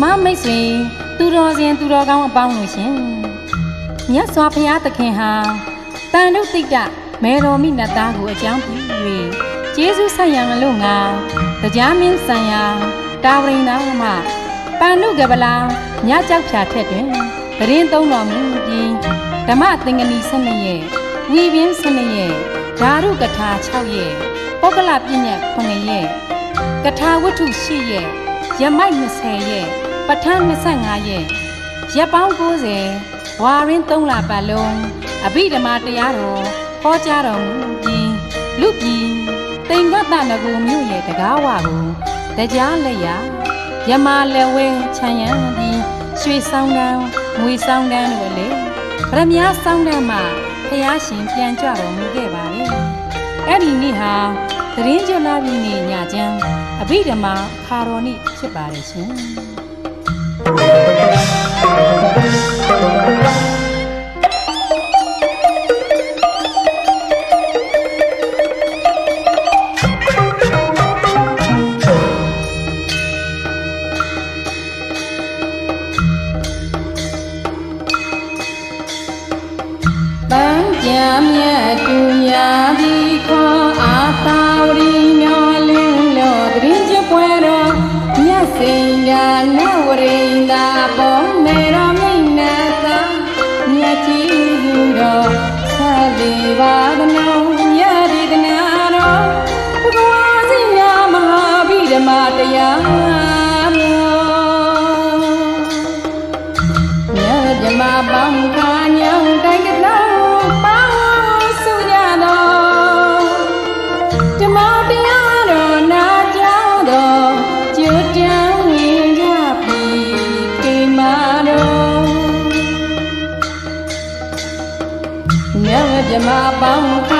မမိတ်ဆွေသူတော်စင်သူတော်ကောင်းအပေါင်းလို့ရှင်မြတ်စွာဘုရားသခင်ဟာတန်တုတိတမေတော်မိနတ်သားကိုအကြောင်းပြု၍ကျေးဇူးဆက်ရန်လို့ငါတရားမင်းဆံယာတာဝရိန်သားမှပန်နုကပလာမြတ်ကြောက်ဖြာထက်တွင်ပရင်းသုံးတော်မူပြီးဓမ္မသင်္ကနီ12ရက်ဝီပင်း12ရက်ဓာရုကထာ6ရက်ပုဂ္ဂလပြည့်ညက်9ရက်ကထာဝတ္ထု10ရက်ရမိုက်20ရက်ပဋ္ဌာန်း25ရက်ရက်ပေါင်း90ဝါရင်း3လပတ်လုံးအဘိဓမ္မာတရားတော်ဟောကြားတော်မူပြီးလူပြည်တိမ်ကတ္တနဂုမြို့ရဲ့တကားဝကိုတရားလက်ရယမလက်ဝဲခြံရံပြီးရွှေဆောင်တန်းငွေဆောင်တန်းတို့လေဗရမ ्या ဆောင်တန်းမှာဖျားရှင်ပြန်ကြွတော်မူခဲ့ပါလေအဲ့ဒီနေ့ဟာသတင်းကြလာပြီးနေ့ညချမ်းအဘိဓမ္မာခါတော်နေ့ဖြစ်ပါတယ်ရှင်ပန်းကြံမြတ်တူရာဒီခေါ်အာသာဝရီမျောလင်းလို့တရင်ကျပွဲတော်မြတ်စင်ကနဝရိန္ဒာပေါ်မေတော်မိတ်နတ်သာမြတ်ကြီးသူတော်ဆက်လီပါကနောမြတ်ဒီကနာတော်ဘဂဝါစီနာမဟာဗိဓမ္မာတရားမြတ်မြမပေါင်းခါညောင်းတိုင်ကလောပေါင်းစုရတော်ဓမ္မတရားတော်နာကြောင်းတော်ကျွတ်တန်းဝင်ကြပြီကိမာတော်မြတ်မြမပေါင်းခါ